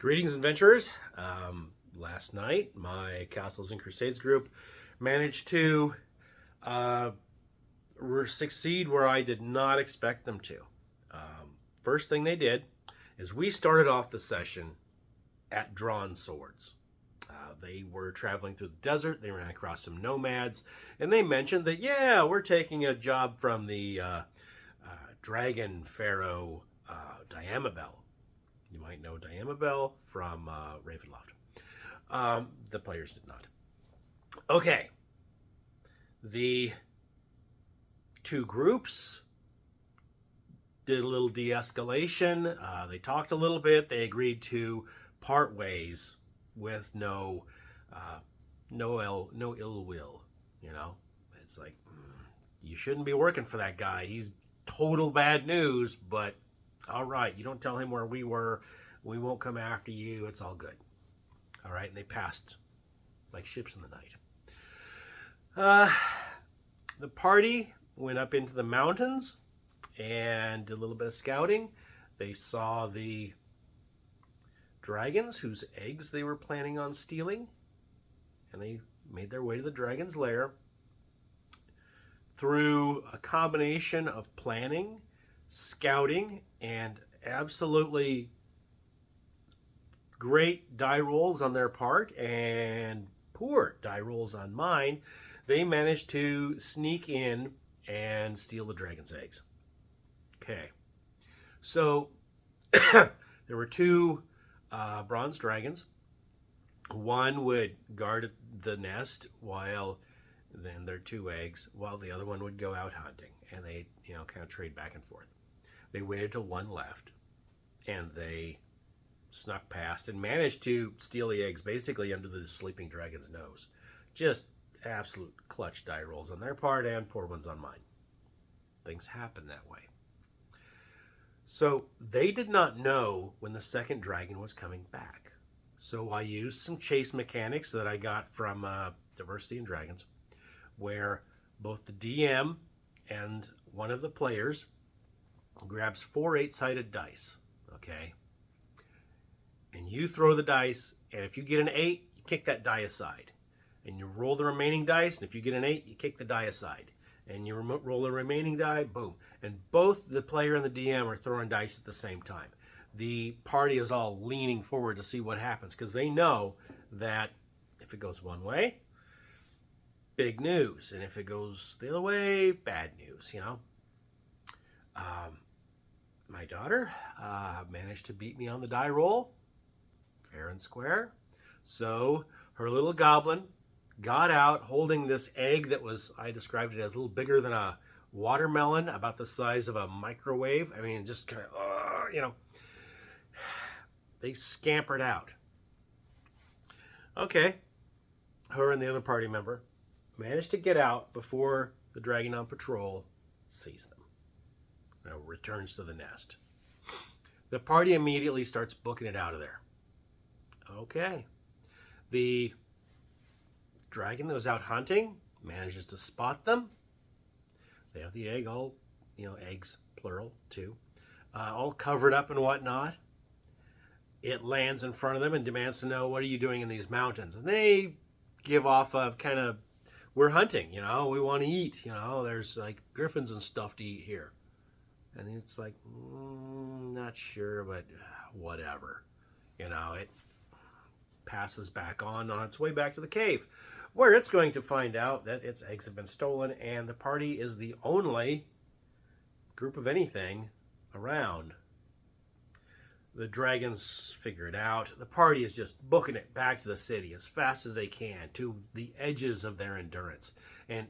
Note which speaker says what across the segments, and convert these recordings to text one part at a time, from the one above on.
Speaker 1: Greetings, adventurers. Last night, my Castles and Crusades group managed to succeed where I did not expect them to. First thing they did is we started off the session at drawn swords. They were traveling through the desert. They ran across some nomads, and they mentioned that, yeah, we're taking a job from the dragon pharaoh Diamabel. You might know Diamabel from Ravenloft. The players did not. Okay. The two groups did a little de-escalation. They talked a little bit. They agreed to part ways with no ill will. You know, it's like you shouldn't be working for that guy. He's total bad news, but all right, you don't tell him where we were. We won't come after you. It's all good. All right, and they passed like ships in the night. The party went up into the mountains and did a little bit of scouting. They saw the dragons whose eggs they were planning on stealing, and they made their way to the dragon's lair. Through a combination of planning, scouting, and absolutely great die rolls on their part and poor die rolls on mine, they managed to sneak in and steal the dragon's eggs. Okay. So there were two bronze dragons. One would guard the nest while then their two eggs, while the other one would go out hunting, and they, kind of trade back and forth. They waited till one left, and they snuck past and managed to steal the eggs basically under the sleeping dragon's nose. Just absolute clutch die rolls on their part and poor ones on mine. Things happen that way. So they did not know when the second dragon was coming back. So I used some chase mechanics that I got from Diversity in Dragons, where both the DM and one of the players grabs 4 8-sided dice, okay? And you throw the dice, and if you get an 8, you kick that die aside. And you roll the remaining dice, and if you get an 8, you kick the die aside. And you roll the remaining die, boom. And both the player and the DM are throwing dice at the same time. The party is all leaning forward to see what happens, because they know that if it goes one way, big news. And if it goes the other way, bad news, My daughter managed to beat me on the die roll, fair and square. So her little goblin got out holding this egg that was, I described it as a little bigger than a watermelon, about the size of a microwave. I mean, just kind of, they scampered out. Okay. Her and the other party member managed to get out before the dragon on patrol sees them. Returns to the nest. The party immediately starts booking it out of there. Okay. The dragon that was out hunting manages to spot them. They have the egg all, eggs, plural, too, all covered up and whatnot. It lands in front of them and demands to know, what are you doing in these mountains? And they give off a kind of, we're hunting, we want to eat, there's like griffins and stuff to eat here. And it's like, not sure, but whatever. It passes back on its way back to the cave, where it's going to find out that its eggs have been stolen, and the party is the only group of anything around. The dragons figure it out. The party is just booking it back to the city as fast as they can, to the edges of their endurance, and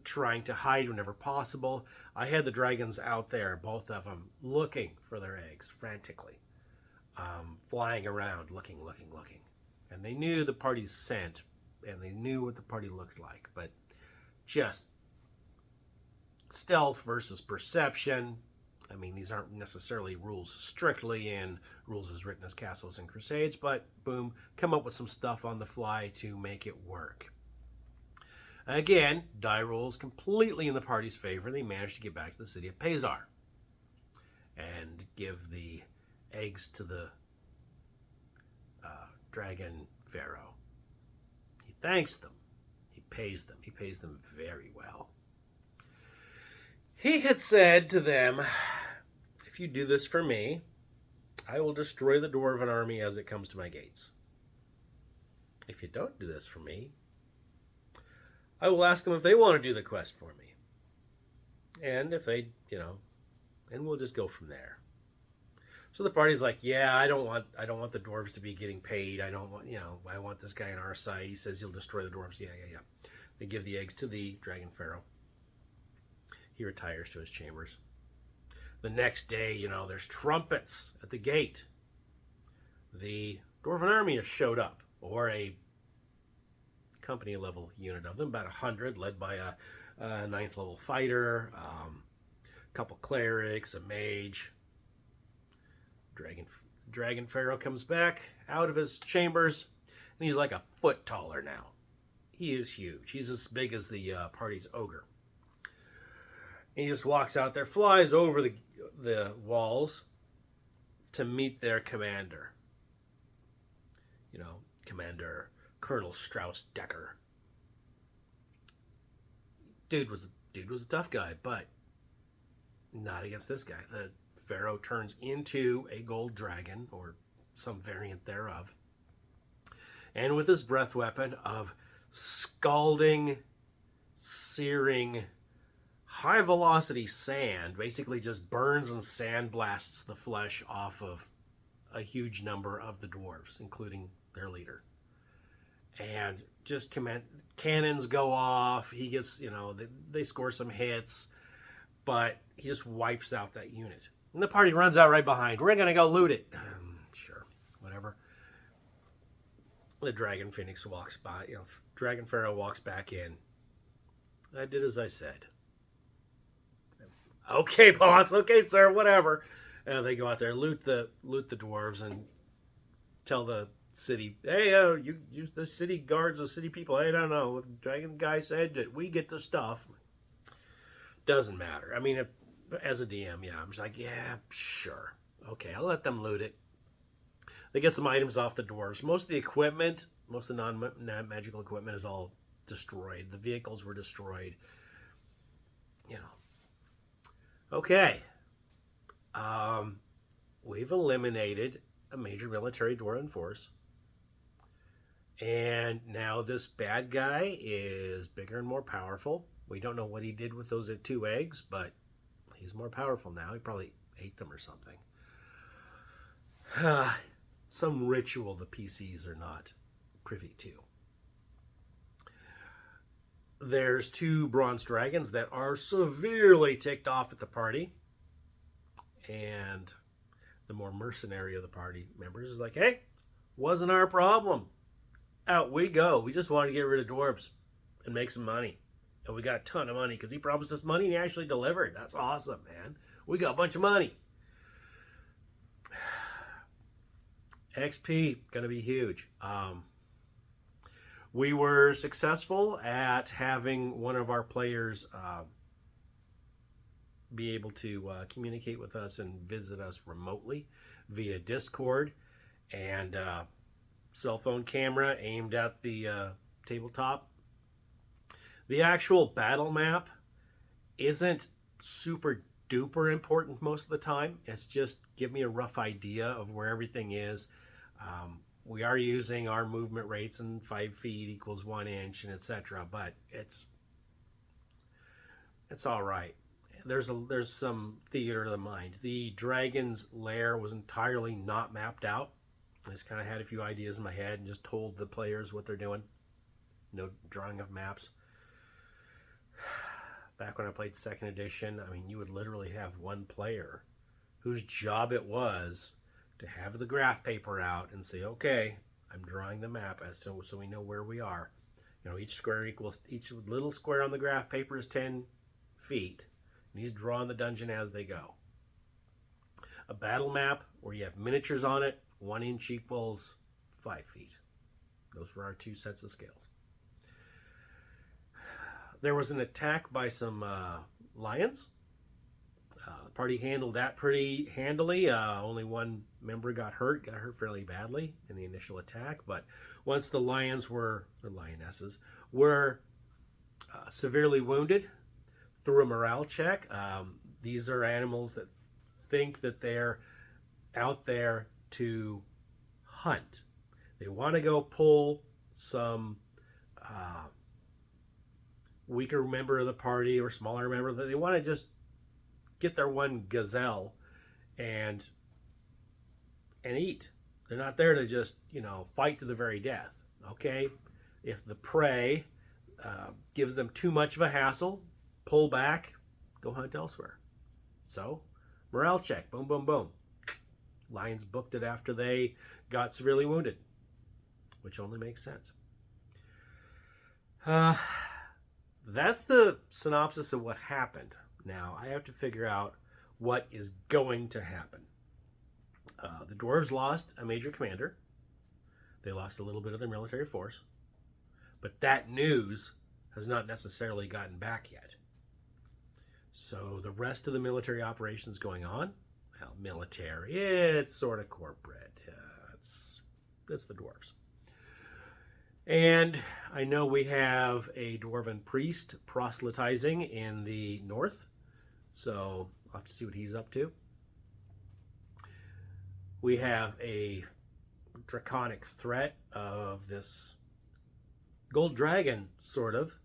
Speaker 1: trying to hide whenever possible. I had the dragons out there, both of them, looking for their eggs frantically, flying around, looking. And they knew the party's scent, and they knew what the party looked like, but just stealth versus perception. I mean, these aren't necessarily rules strictly in rules as written as Castles and Crusades, but boom, come up with some stuff on the fly to make it work. Again, die rolls completely in the party's favor. They managed to get back to the city of Pazar and give the eggs to the dragon pharaoh. He thanks them. He pays them. He pays them very well. He had said to them, if you do this for me, I will destroy the dwarven army as it comes to my gates. If you don't do this for me, I will ask them if they want to do the quest for me. And if they, and we'll just go from there. So the party's like, yeah, I don't want the dwarves to be getting paid. I don't want, I want this guy on our side. He says he'll destroy the dwarves. Yeah. They give the eggs to the dragon pharaoh. He retires to his chambers. The next day, there's trumpets at the gate. The dwarven army has showed up, or a company level unit of them, about 100, led by a 9th level fighter, a couple clerics, a mage. Dragon pharaoh comes back out of his chambers, and he's like a foot taller now. He is huge. He's as big as the party's ogre. And he just walks out there, flies over the walls to meet their commander. Commander Colonel Strauss Decker. Dude was a tough guy, but not against this guy. The pharaoh turns into a gold dragon, or some variant thereof. And with his breath weapon of scalding, searing, high-velocity sand, basically just burns and sandblasts the flesh off of a huge number of the dwarves, including their leader. And just cannons go off. He gets, they score some hits, but he just wipes out that unit. And the party runs out right behind. We're going to go loot it. Sure, whatever. The dragon phoenix walks by. Dragon pharaoh walks back in. I did as I said. Okay, boss. Okay, sir. Whatever. And they go out there, loot the dwarves, and tell the city, hey, the city guards, the city people. I don't know. The dragon guy said that we get the stuff. Doesn't matter. I mean, as a DM, I'm just like, yeah, sure. Okay, I'll let them loot it. They get some items off the dwarves. Most of the equipment, most of the non-magical equipment is all destroyed. The vehicles were destroyed. Okay. We've eliminated a major military dwarven force. And now this bad guy is bigger and more powerful. We don't know what he did with those 2 eggs, but he's more powerful now. He probably ate them or something. Some ritual the PCs are not privy to. There's 2 bronze dragons that are severely ticked off at the party. And the more mercenary of the party members is like, hey, wasn't our problem. Out we go. We just wanted to get rid of dwarves and make some money. And we got a ton of money because he promised us money and he actually delivered. That's awesome, man. We got a bunch of money. XP, going to be huge. We were successful at having one of our players be able to communicate with us and visit us remotely via Discord, and cell phone camera aimed at the tabletop. The actual battle map isn't super duper important most of the time. It's just give me a rough idea of where everything is. We are using our movement rates, and 5 feet equals 1 inch, and etc. But it's all right. There's some theater of the mind. The dragon's lair was entirely not mapped out. I just kind of had a few ideas in my head and just told the players what they're doing. No drawing of maps. Back when I played 2nd edition, I mean, you would literally have one player whose job it was to have the graph paper out and say, okay, I'm drawing the map so we know where we are. Each little square on the graph paper is 10 feet, and he's drawing the dungeon as they go. A battle map where you have miniatures on it, 1 inch equals 5 feet. Those were our 2 sets of scales. There was an attack by some lions. The party handled that pretty handily. Only 1 member got hurt fairly badly in the initial attack. But once the lionesses were severely wounded through a morale check, these are animals that think that they're out there to hunt. They want to go pull some weaker member of the party or smaller member. They want to just get their one gazelle and eat. They're not there to just, fight to the very death. Okay? If the prey gives them too much of a hassle, pull back, go hunt elsewhere. So, morale check. Boom, boom, boom. Lions booked it after they got severely wounded, which only makes sense. That's the synopsis of what happened. Now, I have to figure out what is going to happen. The dwarves lost a major commander. They lost a little bit of their military force. But that news has not necessarily gotten back yet. So the rest of the military operations going on, well, military, it's sort of corporate. It's the dwarves. And I know we have a dwarven priest proselytizing in the north. So I'll have to see what he's up to. We have a draconic threat of this gold dragon, sort of.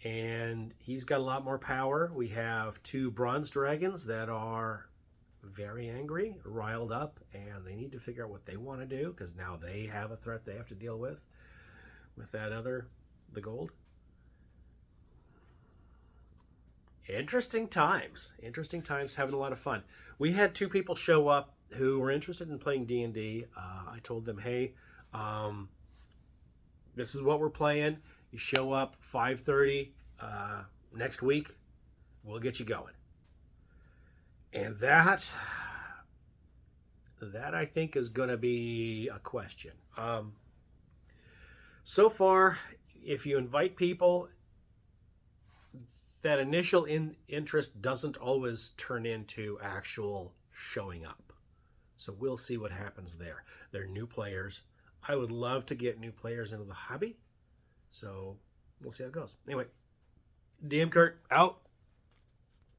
Speaker 1: And he's got a lot more power. We have 2 bronze dragons that are very angry, riled up, and they need to figure out what they want to do, because now they have a threat they have to deal with the gold. Interesting times, having a lot of fun. We had 2 people show up who were interested in playing D&D. I told them, hey, this is what we're playing. You show up 5:30 next week, we'll get you going. And that I think is going to be a question. So far, if you invite people, that initial interest doesn't always turn into actual showing up. So we'll see what happens there. They're new players. I would love to get new players into the hobby. So we'll see how it goes. Anyway, DM Kurt out.